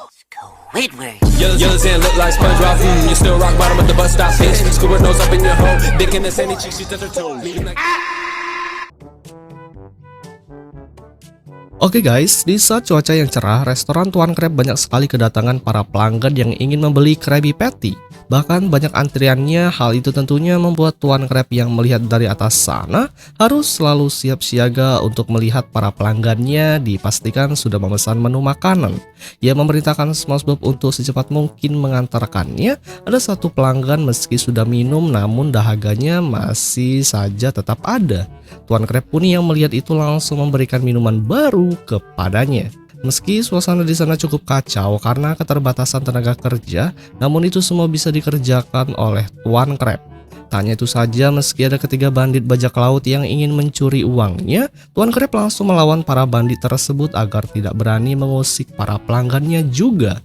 Squidward. Yellow Zen look like SpongeBob. You still rock bottom at the bus stop, bitch. Squidward nose up in your hole. Dick in the sandy cheek, she touch her toes. Oke guys, di saat cuaca yang cerah, restoran Tuan Crab banyak sekali kedatangan para pelanggan yang ingin membeli Krabby Patty. Bahkan banyak antriannya. Hal itu tentunya membuat Tuan Crab yang melihat dari atas sana harus selalu siap siaga untuk melihat para pelanggannya dipastikan sudah memesan menu makanan. Ia memerintahkan SpongeBob untuk secepat mungkin mengantarkannya. Ada satu pelanggan meski sudah minum namun dahaganya masih saja tetap ada. Tuan Crab pun yang melihat itu langsung memberikan minuman baru kepadanya. Meski suasana di sana cukup kacau karena keterbatasan tenaga kerja, namun itu semua bisa dikerjakan oleh Tuan Crab. Tanya itu saja, meski ada ketiga bandit bajak laut yang ingin mencuri uangnya, Tuan Crab langsung melawan para bandit tersebut agar tidak berani mengusik para pelanggannya juga.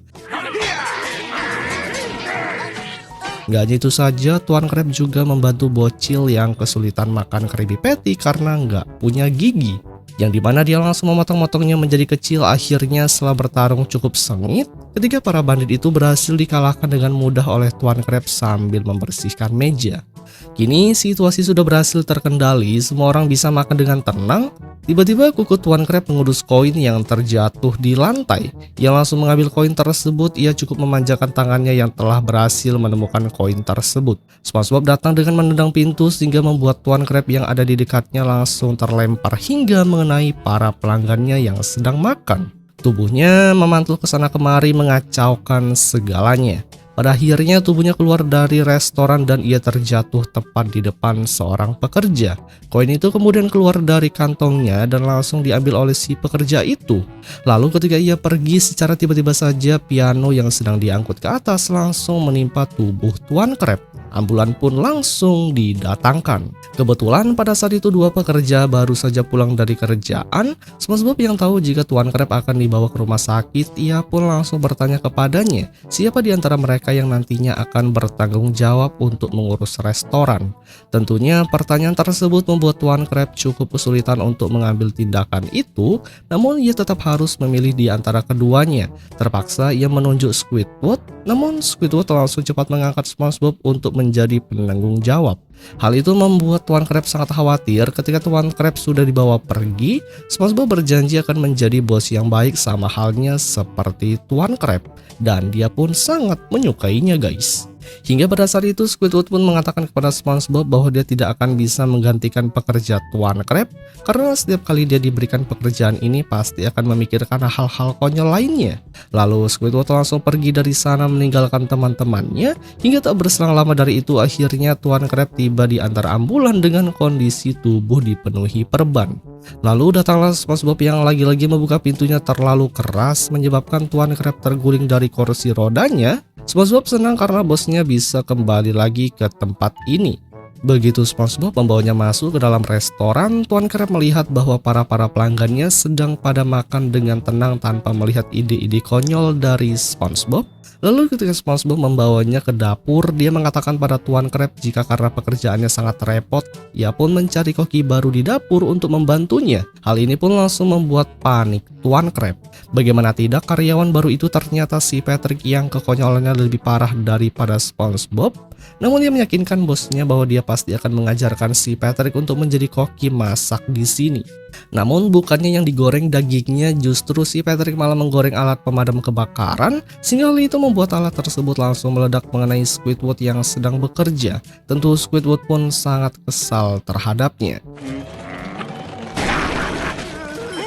Gak hanya itu saja, Tuan Crab juga membantu bocil yang kesulitan makan Krabby Patty karena nggak punya gigi. Yang dimana dia langsung memotong-motongnya menjadi kecil. Akhirnya setelah bertarung cukup sengit, ketiga para bandit itu berhasil dikalahkan dengan mudah oleh Tuan Crab sambil membersihkan meja. Kini situasi sudah berhasil terkendali, semua orang bisa makan dengan tenang. Tiba-tiba kuku Tuan Crab mengurus koin yang terjatuh di lantai. Ia langsung mengambil koin tersebut. Ia cukup memanjakan tangannya yang telah berhasil menemukan koin tersebut. SpongeBob datang dengan menendang pintu sehingga membuat Tuan Crab yang ada di dekatnya langsung terlempar hingga mengenai para pelanggannya yang sedang makan. Tubuhnya memantul ke sana kemari mengacaukan segalanya. Pada akhirnya tubuhnya keluar dari restoran dan ia terjatuh tepat di depan seorang pekerja. Koin itu kemudian keluar dari kantongnya dan langsung diambil oleh si pekerja itu. Lalu ketika ia pergi, secara tiba-tiba saja piano yang sedang diangkut ke atas langsung menimpa tubuh Tuan Crab. Ambulan pun langsung didatangkan. Kebetulan pada saat itu dua pekerja baru saja pulang dari kerjaan. SpongeBob yang tahu jika Tuan Crab akan dibawa ke rumah sakit, ia pun langsung bertanya kepadanya siapa di antara mereka yang nantinya akan bertanggung jawab untuk mengurus restoran. Tentunya pertanyaan tersebut membuat Tuan Crab cukup kesulitan untuk mengambil tindakan itu, namun ia tetap harus memilih di antara keduanya. Terpaksa ia menunjuk Squidward, namun Squidward langsung cepat mengangkat SpongeBob untuk menjadi penanggung jawab. Hal itu membuat Tuan Crab sangat khawatir. Ketika Tuan Crab sudah dibawa pergi, SpongeBob berjanji akan menjadi bos yang baik sama halnya seperti Tuan Crab, dan dia pun sangat menyukainya guys. Hingga pada saat itu Squidward pun mengatakan kepada SpongeBob bahwa dia tidak akan bisa menggantikan pekerja Tuan Crab karena setiap kali dia diberikan pekerjaan ini pasti akan memikirkan hal-hal konyol lainnya. Lalu Squidward langsung pergi dari sana meninggalkan teman-temannya. Hingga tak berselang lama dari itu akhirnya Tuan Crab tiba di antara ambulan dengan kondisi tubuh dipenuhi perban. Lalu datanglah SpongeBob yang lagi-lagi membuka pintunya terlalu keras menyebabkan Tuan Crab terguling dari kursi rodanya. SpongeBob senang karena bosnya bisa kembali lagi ke tempat ini. Begitu SpongeBob membawanya masuk ke dalam restoran, Tuan Crab melihat bahwa para pelanggannya sedang pada makan dengan tenang tanpa melihat ide-ide konyol dari SpongeBob. Lalu ketika SpongeBob membawanya ke dapur, dia mengatakan pada Tuan Crab jika karena pekerjaannya sangat repot, ia pun mencari koki baru di dapur untuk membantunya. Hal ini pun langsung membuat panik Tuan Crab. Bagaimana tidak, karyawan baru itu ternyata si Patrick yang kekonyolannya lebih parah daripada SpongeBob. Namun dia meyakinkan bosnya bahwa dia pasti akan mengajarkan si Patrick untuk menjadi koki masak di sini. Namun bukannya yang digoreng dagingnya, justru si Patrick malah menggoreng alat pemadam kebakaran, sehingga hal itu membuat alat tersebut langsung meledak mengenai Squidward yang sedang bekerja. Tentu Squidward pun sangat kesal terhadapnya.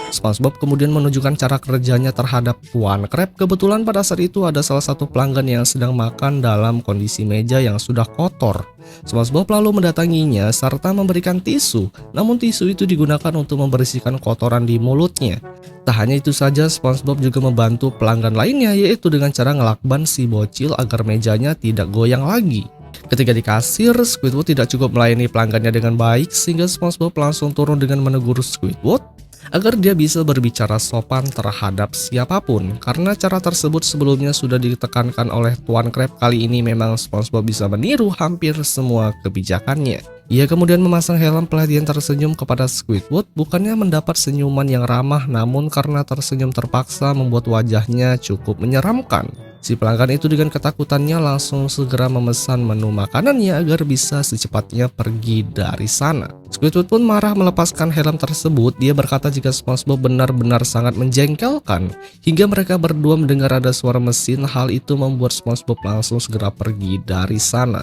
SpongeBob kemudian menunjukkan cara kerjanya terhadap Tuan Crab. Kebetulan pada saat itu ada salah satu pelanggan yang sedang makan dalam kondisi meja yang sudah kotor. SpongeBob lalu mendatanginya serta memberikan tisu. Namun tisu itu digunakan untuk membersihkan kotoran di mulutnya. Tak hanya itu saja, SpongeBob juga membantu pelanggan lainnya, yaitu dengan cara ngelakban si bocil agar mejanya tidak goyang lagi. Ketika di kasir, Squidward tidak cukup melayani pelanggannya dengan baik, sehingga SpongeBob langsung turun dengan menegur Squidward. agar dia bisa berbicara sopan terhadap siapapun. Karena cara tersebut sebelumnya sudah ditekankan oleh Tuan Crab, kali ini memang SpongeBob bisa meniru hampir semua kebijakannya. Ia kemudian memasang helm pelatihan tersenyum kepada Squidward, bukannya mendapat senyuman yang ramah, namun karena tersenyum terpaksa membuat wajahnya cukup menyeramkan. Si pelanggan itu dengan ketakutannya langsung segera memesan menu makanannya agar bisa secepatnya pergi dari sana. Squidward pun marah melepaskan helm tersebut. Dia berkata jika SpongeBob benar-benar sangat menjengkelkan. Hingga mereka berdua mendengar ada suara mesin, hal itu membuat SpongeBob langsung segera pergi dari sana.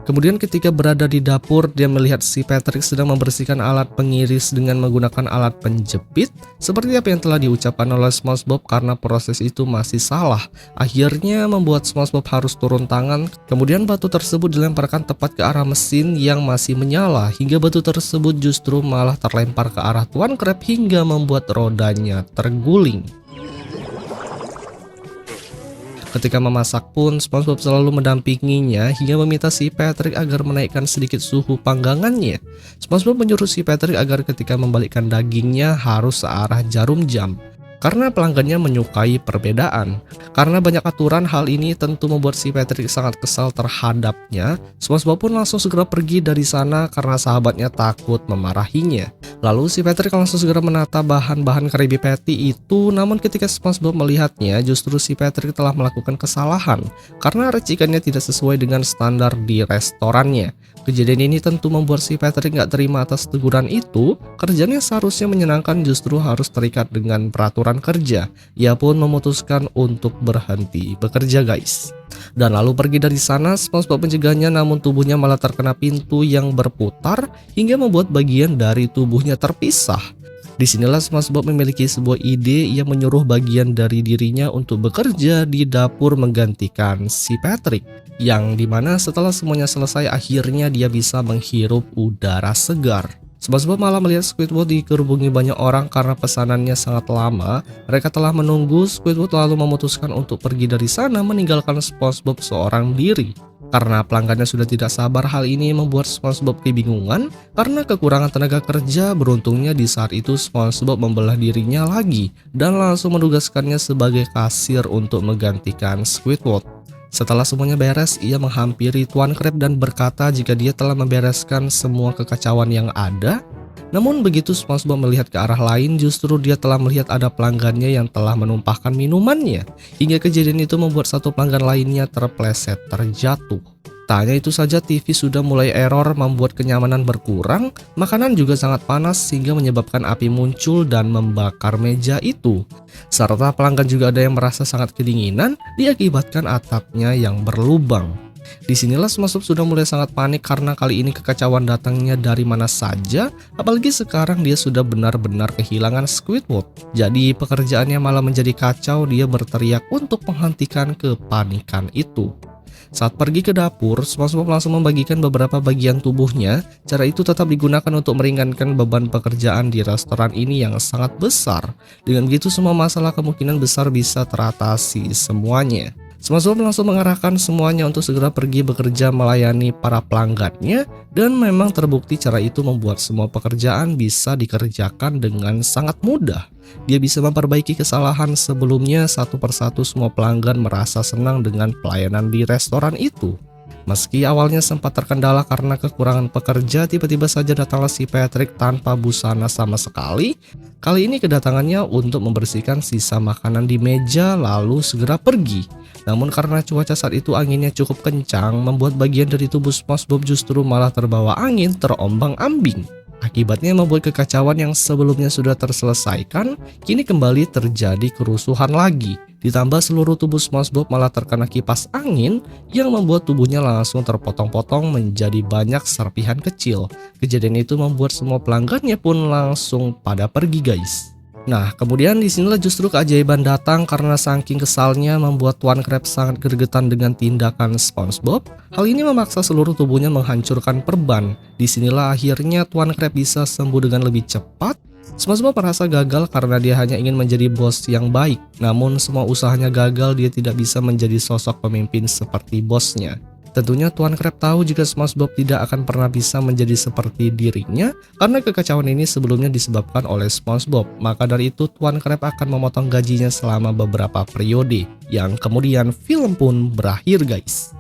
Kemudian ketika berada di dapur, dia melihat si Patrick sedang membersihkan alat pengiris dengan menggunakan alat penjepit. Seperti apa yang telah diucapkan oleh SpongeBob, karena proses itu masih salah. Akhirnya membuat SpongeBob harus turun tangan. Kemudian batu tersebut dilemparkan tepat ke arah mesin yang masih menyala. Hingga batu tersebut justru malah terlempar ke arah Tuan Crab hingga membuat rodanya terguling. Ketika memasak pun, SpongeBob selalu mendampinginya hingga meminta si Patrick agar menaikkan sedikit suhu panggangannya. SpongeBob menyuruh si Patrick agar ketika membalikkan dagingnya harus searah jarum jam, karena pelanggannya menyukai perbedaan. Karena banyak aturan, hal ini tentu membuat si Patrick sangat kesal terhadapnya. SpongeBob pun langsung segera pergi dari sana karena sahabatnya takut memarahinya. Lalu si Patrick langsung segera menata bahan-bahan Krabby Patty itu, namun ketika SpongeBob melihatnya, justru si Patrick telah melakukan kesalahan karena racikannya tidak sesuai dengan standar di restorannya. Kejadian ini tentu membuat si Patrick nggak terima atas teguran itu. Kerjanya seharusnya menyenangkan justru harus terikat dengan peraturan kerja. Ia pun memutuskan untuk berhenti bekerja, guys. Dan lalu pergi dari sana. SpongeBob mencegahnya, namun tubuhnya malah terkena pintu yang berputar hingga membuat bagian dari tubuhnya terpisah. Disinilah SpongeBob memiliki sebuah ide yang menyuruh bagian dari dirinya untuk bekerja di dapur menggantikan si Patrick, yang dimana setelah semuanya selesai akhirnya dia bisa menghirup udara segar. SpongeBob malah melihat Squidward dikerubungi banyak orang karena pesanannya sangat lama. Mereka telah menunggu. Squidward lalu memutuskan untuk pergi dari sana meninggalkan SpongeBob seorang diri. Karena pelanggannya sudah tidak sabar, hal ini membuat SpongeBob kebingungan karena kekurangan tenaga kerja. Beruntungnya di saat itu SpongeBob membelah dirinya lagi dan langsung menugaskannya sebagai kasir untuk menggantikan Squidward. Setelah semuanya beres, ia menghampiri Tuan Crab dan berkata jika dia telah membereskan semua kekacauan yang ada. Namun begitu SpongeBob melihat ke arah lain, justru dia telah melihat ada pelanggannya yang telah menumpahkan minumannya. Hingga kejadian itu membuat satu pelanggan lainnya terpleset terjatuh. Tak hanya itu saja, TV sudah mulai error membuat kenyamanan berkurang. Makanan juga sangat panas sehingga menyebabkan api muncul dan membakar meja itu. Serta pelanggan juga ada yang merasa sangat kedinginan diakibatkan atapnya yang berlubang. Disinilah SpongeBob sudah mulai sangat panik karena kali ini kekacauan datangnya dari mana saja, apalagi sekarang dia sudah benar-benar kehilangan Squidward. Jadi pekerjaannya malah menjadi kacau. Dia berteriak untuk menghentikan kepanikan itu. Saat pergi ke dapur, SpongeBob langsung membagikan beberapa bagian tubuhnya. Cara itu tetap digunakan untuk meringankan beban pekerjaan di restoran ini yang sangat besar. Dengan begitu semua masalah kemungkinan besar bisa teratasi semuanya. SpongeBob langsung mengarahkan semuanya untuk segera pergi bekerja melayani para pelanggannya, dan memang terbukti cara itu membuat semua pekerjaan bisa dikerjakan dengan sangat mudah. Dia bisa memperbaiki kesalahan sebelumnya. Satu persatu semua pelanggan merasa senang dengan pelayanan di restoran itu. Meski awalnya sempat terkendala karena kekurangan pekerja, tiba-tiba saja datanglah si Patrick tanpa busana sama sekali. Kali ini kedatangannya untuk membersihkan sisa makanan di meja lalu segera pergi. Namun karena cuaca saat itu anginnya cukup kencang, membuat bagian dari tubuh SpongeBob justru malah terbawa angin terombang-ambing. Akibatnya membuat kekacauan yang sebelumnya sudah terselesaikan, kini kembali terjadi kerusuhan lagi. Ditambah seluruh tubuh SpongeBob malah terkena kipas angin yang membuat tubuhnya langsung terpotong-potong menjadi banyak serpihan kecil. Kejadian itu membuat semua pelanggannya pun langsung pada pergi, guys. Nah, kemudian disinilah justru keajaiban datang karena saking kesalnya membuat Tuan Crab sangat gregetan dengan tindakan SpongeBob. Hal ini memaksa seluruh tubuhnya menghancurkan perban. Disinilah akhirnya Tuan Crab bisa sembuh dengan lebih cepat. SpongeBob merasa gagal karena dia hanya ingin menjadi bos yang baik. Namun semua usahanya gagal, dia tidak bisa menjadi sosok pemimpin seperti bosnya. Tentunya Tuan Crab tahu jika SpongeBob tidak akan pernah bisa menjadi seperti dirinya karena kekacauan ini sebelumnya disebabkan oleh SpongeBob. Maka dari itu Tuan Crab akan memotong gajinya selama beberapa periode, yang kemudian film pun berakhir guys.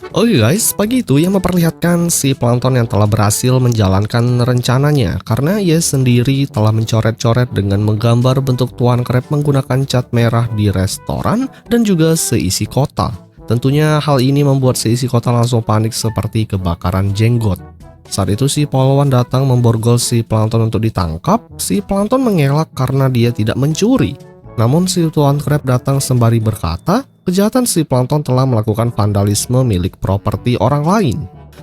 Oke guys, pagi itu yang memperlihatkan si Plankton yang telah berhasil menjalankan rencananya karena ia sendiri telah mencoret-coret dengan menggambar bentuk Tuan Crab menggunakan cat merah di restoran dan juga seisi kota. Tentunya hal ini membuat seisi kota langsung panik seperti kebakaran jenggot. Saat itu si polwan datang memborgol si Plankton untuk ditangkap. Si Plankton mengelak karena dia tidak mencuri. Namun si Tuan Crab datang sembari berkata, kejahatan si Plankton telah melakukan vandalisme milik properti orang lain.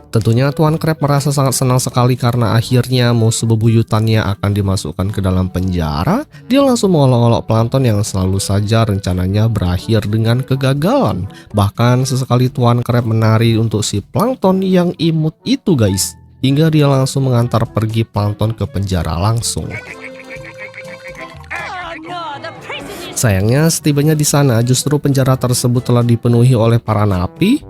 Tentunya Tuan Crab merasa sangat senang sekali karena akhirnya musuh bebuyutannya akan dimasukkan ke dalam penjara. Dia langsung mengolok-olok Plankton yang selalu saja rencananya berakhir dengan kegagalan. Bahkan sesekali Tuan Crab menari untuk si Plankton yang imut itu guys. Hingga dia langsung mengantar pergi Plankton ke penjara langsung. Sayangnya setibanya di sana justru penjara tersebut telah dipenuhi oleh para napi.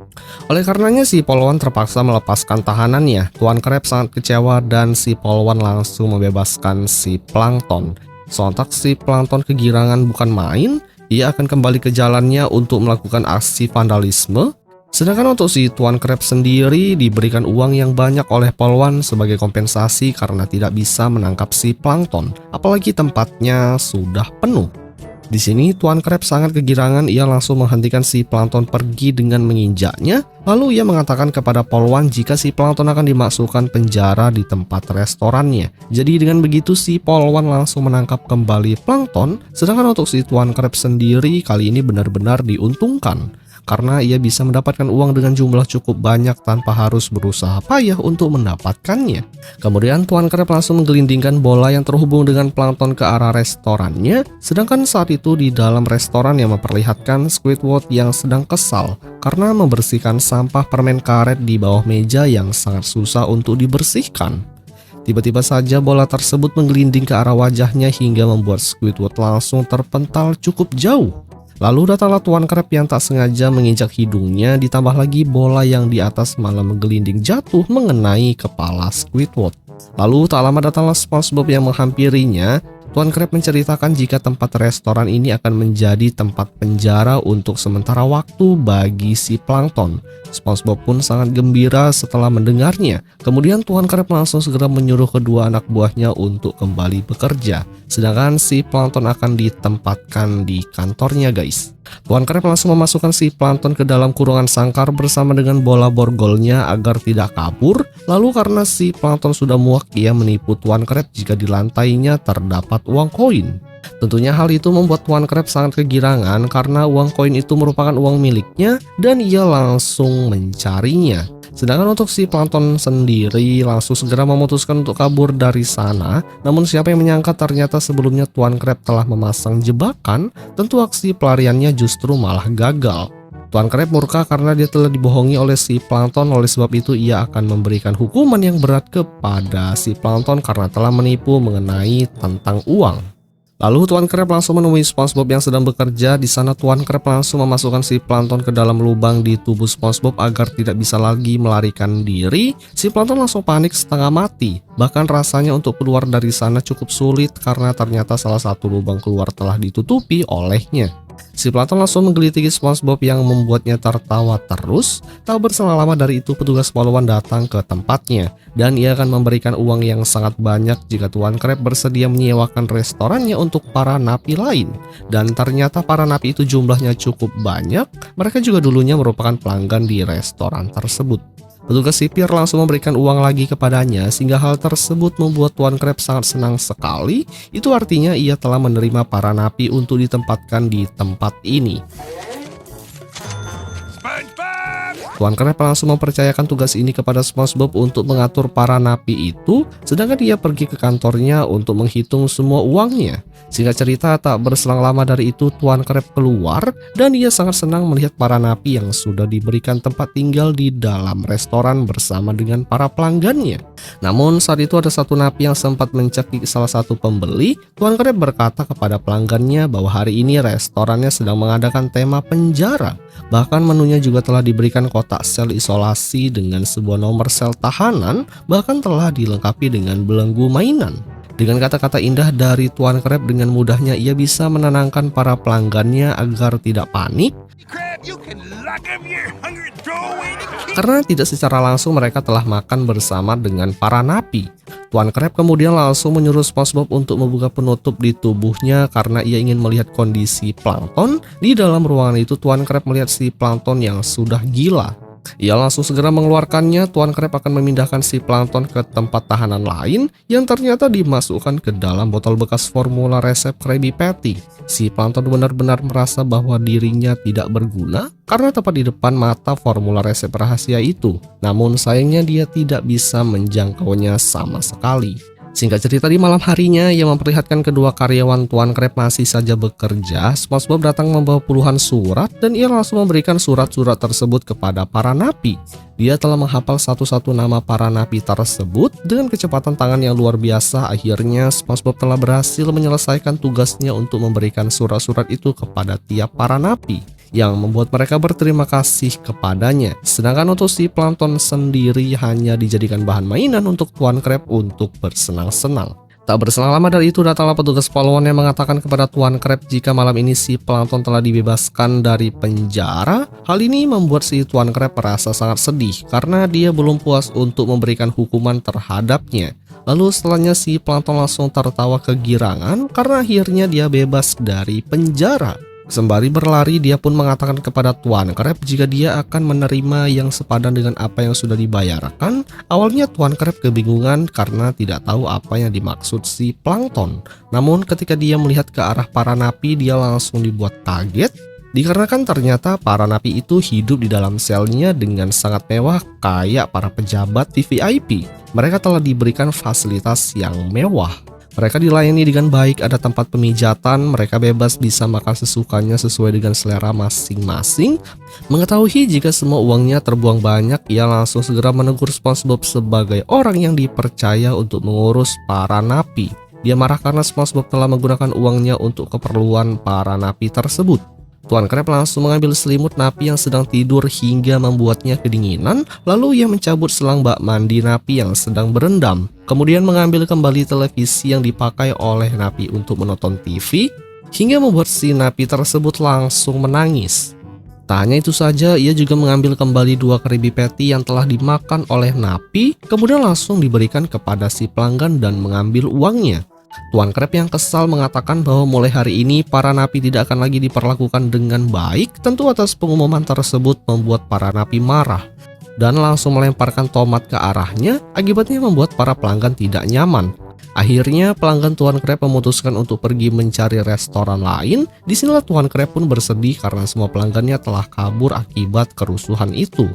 Oleh karenanya si polwan terpaksa melepaskan tahanannya. Tuan Crab sangat kecewa dan si polwan langsung membebaskan si Plankton. Sontak si Plankton kegirangan bukan main. Ia akan kembali ke jalannya untuk melakukan aksi vandalisme. Sedangkan untuk si Tuan Crab sendiri diberikan uang yang banyak oleh polwan sebagai kompensasi karena tidak bisa menangkap si Plankton. Apalagi tempatnya sudah penuh. Di sini Tuan Crab sangat kegirangan, ia langsung menghentikan si Plankton pergi dengan menginjaknya. Lalu ia mengatakan kepada polwan jika si Plankton akan dimasukkan penjara di tempat restorannya. Jadi dengan begitu si polwan langsung menangkap kembali Plankton. Sedangkan untuk si Tuan Crab sendiri kali ini benar-benar diuntungkan karena ia bisa mendapatkan uang dengan jumlah cukup banyak tanpa harus berusaha payah untuk mendapatkannya. Kemudian Tuan Crab langsung menggelindingkan bola yang terhubung dengan Plankton ke arah restorannya. Sedangkan saat itu di dalam restoran yang memperlihatkan Squidward yang sedang kesal karena membersihkan sampah permen karet di bawah meja yang sangat susah untuk dibersihkan. Tiba-tiba saja bola tersebut menggelinding ke arah wajahnya hingga membuat Squidward langsung terpental cukup jauh. Lalu datanglah Tuan Crab yang tak sengaja menginjak hidungnya, ditambah lagi bola yang di atas malah menggelinding jatuh mengenai kepala Squidward. Lalu tak lama datanglah SpongeBob yang menghampirinya. Tuan Crab menceritakan jika tempat restoran ini akan menjadi tempat penjara untuk sementara waktu bagi si Plankton. SpongeBob pun sangat gembira setelah mendengarnya. Kemudian Tuan Crab langsung segera menyuruh kedua anak buahnya untuk kembali bekerja. Sedangkan si Plankton akan ditempatkan di kantornya guys. Tuan Crab langsung memasukkan si Plankton ke dalam kurungan sangkar bersama dengan bola borgolnya agar tidak kabur. Lalu karena si Plankton sudah muak, ia menipu Tuan Crab jika di lantainya terdapat uang koin. Tentunya hal itu membuat Tuan Crab sangat kegirangan karena uang koin itu merupakan uang miliknya dan ia langsung mencarinya. Sedangkan untuk si Plankton sendiri langsung segera memutuskan untuk kabur dari sana. Namun siapa yang menyangka ternyata sebelumnya Tuan Crab telah memasang jebakan. Tentu aksi pelariannya justru malah gagal. Tuan Crab murka karena dia telah dibohongi oleh si Plankton. Oleh sebab itu ia akan memberikan hukuman yang berat kepada si Plankton karena telah menipu mengenai tentang uang. Lalu Tuan Crab langsung menemui SpongeBob yang sedang bekerja. Di sana Tuan Crab langsung memasukkan si Plankton ke dalam lubang di tubuh SpongeBob agar tidak bisa lagi melarikan diri. Si Plankton langsung panik setengah mati. Bahkan rasanya untuk keluar dari sana cukup sulit karena ternyata salah satu lubang keluar telah ditutupi olehnya. Si Plankton langsung menggelitigi SpongeBob yang membuatnya tertawa terus. Tak berselang lama dari itu petugas polwan datang ke tempatnya dan ia akan memberikan uang yang sangat banyak jika Tuan Crab bersedia menyewakan restorannya untuk para napi lain. Dan ternyata para napi itu jumlahnya cukup banyak. Mereka juga dulunya merupakan pelanggan di restoran tersebut. Petugas sipir langsung memberikan uang lagi kepadanya sehingga hal tersebut membuat Tuan Crab sangat senang sekali. Itu artinya ia telah menerima para napi untuk ditempatkan di tempat ini. Tuan Crab langsung mempercayakan tugas ini kepada SpongeBob untuk mengatur para napi itu, sedangkan dia pergi ke kantornya untuk menghitung semua uangnya. Singkat cerita, tak berselang lama dari itu Tuan Crab keluar dan ia sangat senang melihat para napi yang sudah diberikan tempat tinggal di dalam restoran bersama dengan para pelanggannya. Namun saat itu ada satu napi yang sempat mencekik salah satu pembeli. Tuan Crab berkata kepada pelanggannya bahwa hari ini restorannya sedang mengadakan tema penjara. Bahkan menunya juga telah diberikan kotak sel isolasi dengan sebuah nomor sel tahanan, bahkan telah dilengkapi dengan belenggu mainan. Dengan kata-kata indah dari Tuan Crab, dengan mudahnya ia bisa menenangkan para pelanggannya agar tidak panik. Karena tidak secara langsung mereka telah makan bersama dengan para napi. Tuan Crab kemudian langsung menyuruh SpongeBob untuk membuka penutup di tubuhnya karena ia ingin melihat kondisi plankton. Di dalam ruangan itu Tuan Crab melihat si plankton yang sudah gila. Ia langsung segera mengeluarkannya. Tuan Crab akan memindahkan si plankton ke tempat tahanan lain yang ternyata dimasukkan ke dalam botol bekas formula resep Krabby Patty. Si plankton benar-benar merasa bahwa dirinya tidak berguna karena tepat di depan mata formula resep rahasia itu. Namun sayangnya dia tidak bisa menjangkaunya sama sekali. Singkat cerita, di malam harinya yang memperlihatkan kedua karyawan Tuan Crab masih saja bekerja, SpongeBob datang membawa puluhan surat dan ia langsung memberikan surat-surat tersebut kepada para napi. Dia telah menghafal satu-satu nama para napi tersebut dengan kecepatan tangan yang luar biasa. Akhirnya SpongeBob telah berhasil menyelesaikan tugasnya untuk memberikan surat-surat itu kepada tiap para napi, yang membuat mereka berterima kasih kepadanya. Sedangkan untuk si plankton sendiri hanya dijadikan bahan mainan untuk Tuan Crab untuk bersenang-senang. Tak berselang lama dari itu datanglah petugas polwan yang mengatakan kepada Tuan Crab jika malam ini si plankton telah dibebaskan dari penjara. Hal ini membuat si Tuan Crab merasa sangat sedih karena dia belum puas untuk memberikan hukuman terhadapnya. Lalu setelahnya si plankton langsung tertawa kegirangan karena akhirnya dia bebas dari penjara. Sembari berlari, dia pun mengatakan kepada Tuan Crab jika dia akan menerima yang sepadan dengan apa yang sudah dibayarkan. Awalnya Tuan Crab kebingungan karena tidak tahu apa yang dimaksud si plankton. Namun ketika dia melihat ke arah para napi, dia langsung dibuat kaget. Dikarenakan ternyata para napi itu hidup di dalam selnya dengan sangat mewah kayak para pejabat VVIP. Mereka telah diberikan fasilitas yang mewah. Mereka dilayani dengan baik, ada tempat pemijatan, mereka bebas bisa makan sesukanya sesuai dengan selera masing-masing. Mengetahui jika semua uangnya terbuang banyak, ia langsung segera menegur SpongeBob sebagai orang yang dipercaya untuk mengurus para napi. Dia marah karena SpongeBob telah menggunakan uangnya untuk keperluan para napi tersebut. Tuan Crab langsung mengambil selimut napi yang sedang tidur hingga membuatnya kedinginan. Lalu ia mencabut selang bak mandi napi yang sedang berendam. Kemudian mengambil kembali televisi yang dipakai oleh napi untuk menonton TV, hingga membuat si napi tersebut langsung menangis. Tak hanya itu saja, ia juga mengambil kembali 2 Krabby Patty yang telah dimakan oleh napi, kemudian langsung diberikan kepada si pelanggan dan mengambil uangnya. Tuan Crab yang kesal mengatakan bahwa mulai hari ini para napi tidak akan lagi diperlakukan dengan baik. Tentu atas pengumuman tersebut membuat para napi marah dan langsung melemparkan tomat ke arahnya, akibatnya membuat para pelanggan tidak nyaman. Akhirnya pelanggan Tuan Crab memutuskan untuk pergi mencari restoran lain. Disinilah Tuan Crab pun bersedih karena semua pelanggannya telah kabur akibat kerusuhan itu.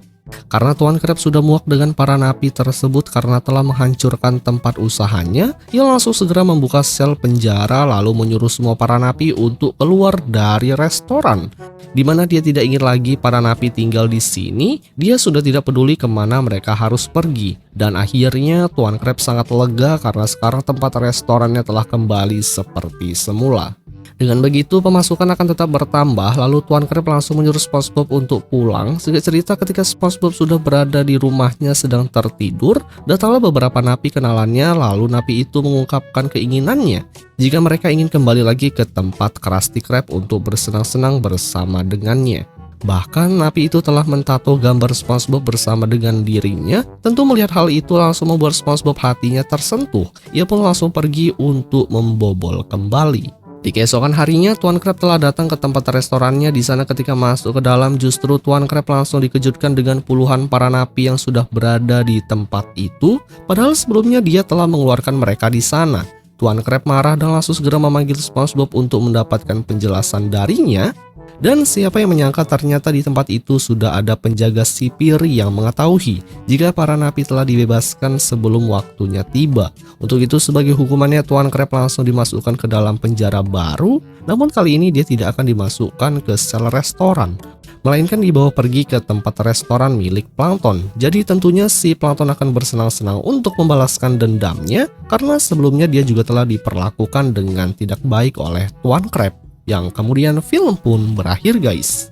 Karena Tuan Crab sudah muak dengan para napi tersebut karena telah menghancurkan tempat usahanya, ia langsung segera membuka sel penjara lalu menyuruh semua para napi untuk keluar dari restoran. Di mana dia tidak ingin lagi para napi tinggal di sini, dia sudah tidak peduli kemana mereka harus pergi. Dan akhirnya Tuan Crab sangat lega karena sekarang tempat restorannya telah kembali seperti semula. Dengan begitu pemasukan akan tetap bertambah. Lalu Tuan Crab langsung menyuruh SpongeBob untuk pulang. Singkat cerita, ketika SpongeBob sudah berada di rumahnya sedang tertidur, datanglah beberapa napi kenalannya. Lalu napi itu mengungkapkan keinginannya jika mereka ingin kembali lagi ke tempat Krusty Krab untuk bersenang-senang bersama dengannya. Bahkan napi itu telah mentato gambar SpongeBob bersama dengan dirinya. Tentu melihat hal itu langsung membuat SpongeBob hatinya tersentuh. Ia pun langsung pergi untuk membobol kembali. Di keesokan harinya, Tuan Crab telah datang ke tempat restorannya. Di sana ketika masuk ke dalam, justru Tuan Crab langsung dikejutkan dengan puluhan para napi yang sudah berada di tempat itu. Padahal sebelumnya dia telah mengeluarkan mereka di sana. Tuan Crab marah dan langsung segera memanggil SpongeBob untuk mendapatkan penjelasan darinya. Dan siapa yang menyangka ternyata di tempat itu sudah ada penjaga sipir yang mengetahui jika para napi telah dibebaskan sebelum waktunya tiba. Untuk itu sebagai hukumannya Tuan Crab langsung dimasukkan ke dalam penjara baru, namun kali ini dia tidak akan dimasukkan ke sel restoran, melainkan dibawa pergi ke tempat restoran milik Plankton. Jadi tentunya si Plankton akan bersenang-senang untuk membalaskan dendamnya karena sebelumnya dia juga telah diperlakukan dengan tidak baik oleh Tuan Crab. Yang kemudian film pun berakhir guys.